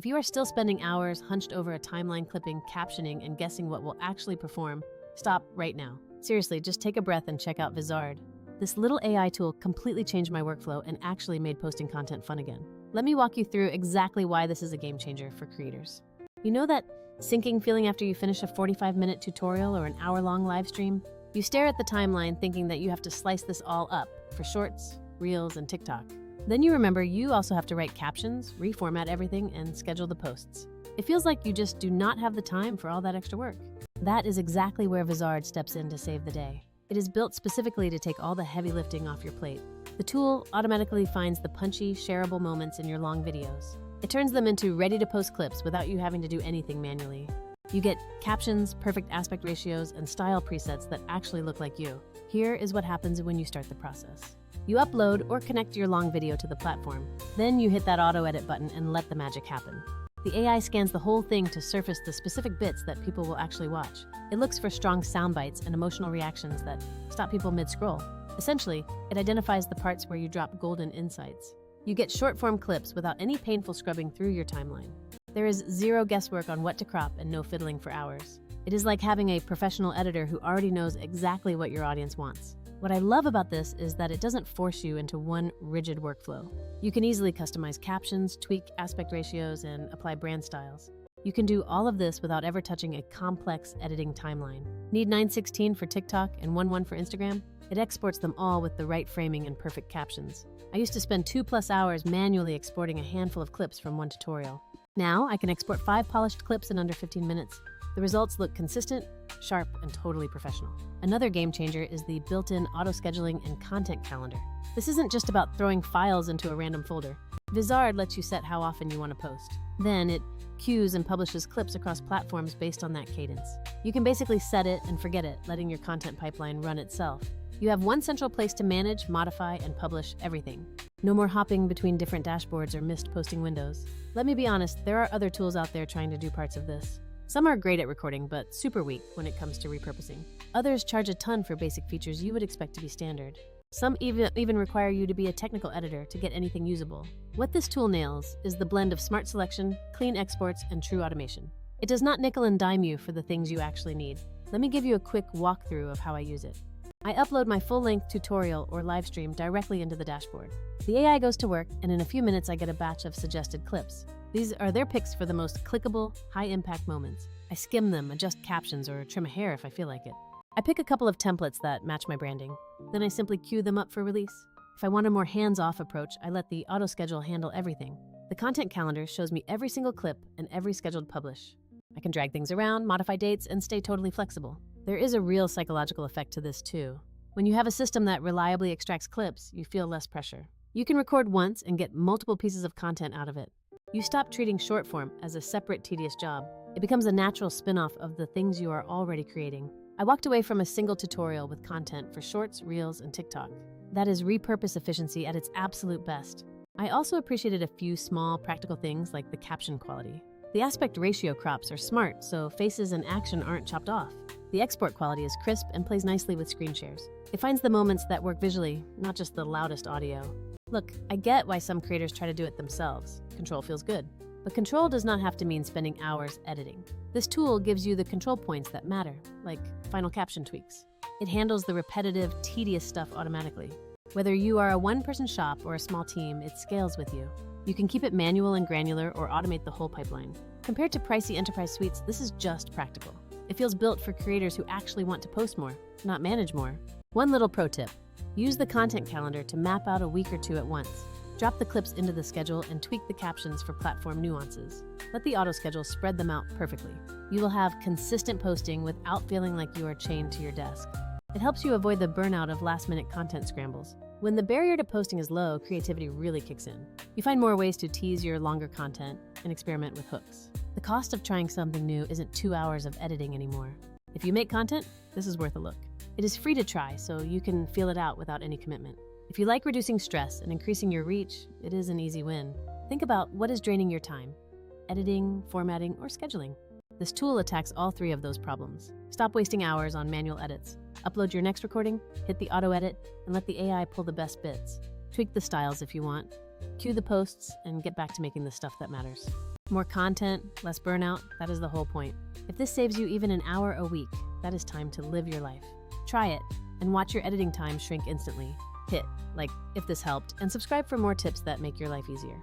If you are still spending hours hunched over a timeline clipping, captioning, and guessing what will actually perform, stop right now. Seriously, just take a breath and check out Vizard. This little AI tool completely changed my workflow and actually made posting content fun again. Let me walk you through exactly why this is a game changer for creators. You know that sinking feeling after you finish a 45-minute tutorial or an hour-long live stream? You stare at the timeline thinking that you have to slice this all up for shorts, reels, and TikTok. Then you remember you also have to write captions, reformat everything, and schedule the posts. It feels like you just do not have the time for all that extra work. That is exactly where Vizard steps in to save the day. It is built specifically to take all the heavy lifting off your plate. The tool automatically finds the punchy, shareable moments in your long videos. It turns them into ready-to-post clips without you having to do anything manually. You get captions, perfect aspect ratios, and style presets that actually look like you. Here is what happens when you start the process. You upload or connect your long video to the platform. Then you hit that auto-edit button and let the magic happen. The AI scans the whole thing to surface the specific bits that people will actually watch. It looks for strong sound bites and emotional reactions that stop people mid-scroll. Essentially, it identifies the parts where you drop golden insights. You get short-form clips without any painful scrubbing through your timeline. There is zero guesswork on what to crop and no fiddling for hours. It is like having a professional editor who already knows exactly what your audience wants. What I love about this is that it doesn't force you into one rigid workflow. You can easily customize captions, tweak aspect ratios, and apply brand styles. You can do all of this without ever touching a complex editing timeline. Need 9:16 for TikTok and 1:1 for Instagram? It exports them all with the right framing and perfect captions. I used to spend 2+ hours manually exporting a handful of clips from one tutorial. Now I can export 5 polished clips in under 15 minutes. The results look consistent, sharp, and totally professional. Another game changer is the built-in auto-scheduling and content calendar. This isn't just about throwing files into a random folder. Vizard lets you set how often you want to post. Then it queues and publishes clips across platforms based on that cadence. You can basically set it and forget it, letting your content pipeline run itself. You have one central place to manage, modify, and publish everything. No more hopping between different dashboards or missed posting windows. Let me be honest, there are other tools out there trying to do parts of this. Some are great at recording, but super weak when it comes to repurposing. Others charge a ton for basic features you would expect to be standard. Some even require you to be a technical editor to get anything usable. What this tool nails is the blend of smart selection, clean exports, and true automation. It does not nickel and dime you for the things you actually need. Let me give you a quick walkthrough of how I use it. I upload my full-length tutorial or live stream directly into the dashboard. The AI goes to work, and in a few minutes I get a batch of suggested clips. These are their picks for the most clickable, high-impact moments. I skim them, adjust captions, or trim a hair if I feel like it. I pick a couple of templates that match my branding. Then I simply queue them up for release. If I want a more hands-off approach, I let the auto-schedule handle everything. The content calendar shows me every single clip and every scheduled publish. I can drag things around, modify dates, and stay totally flexible. There is a real psychological effect to this too. When you have a system that reliably extracts clips, you feel less pressure. You can record once and get multiple pieces of content out of it. You stop treating short form as a separate, tedious job. It becomes a natural spin-off of the things you are already creating. I walked away from a single tutorial with content for shorts, reels, and TikTok. That is repurpose efficiency at its absolute best. I also appreciated a few small, practical things like the caption quality. The aspect ratio crops are smart, so faces and action aren't chopped off. The export quality is crisp and plays nicely with screen shares. It finds the moments that work visually, not just the loudest audio. Look, I get why some creators try to do it themselves. Control feels good. But control does not have to mean spending hours editing. This tool gives you the control points that matter, like final caption tweaks. It handles the repetitive, tedious stuff automatically. Whether you are a one-person shop or a small team, it scales with you. You can keep it manual and granular or automate the whole pipeline. Compared to pricey enterprise suites, this is just practical. It feels built for creators who actually want to post more, not manage more. One little pro tip: use the content calendar to map out a week or two at once. Drop the clips into the schedule and tweak the captions for platform nuances. Let the auto-schedule spread them out perfectly. You will have consistent posting without feeling like you are chained to your desk. It helps you avoid the burnout of last-minute content scrambles. When the barrier to posting is low, creativity really kicks in. You find more ways to tease your longer content and experiment with hooks. The cost of trying something new isn't 2 hours of editing anymore. If you make content, this is worth a look. It is free to try, so you can feel it out without any commitment. If you like reducing stress and increasing your reach, it is an easy win. Think about what is draining your time: editing, formatting, or scheduling. This tool attacks all 3 of those problems. Stop wasting hours on manual edits. Upload your next recording, hit the auto edit, and let the AI pull the best bits. Tweak the styles if you want. Cue the posts and get back to making the stuff that matters. More content, less burnout, that is the whole point. If this saves you even an hour a week, that is time to live your life. Try it and watch your editing time shrink instantly. Hit like if this helped and subscribe for more tips that make your life easier.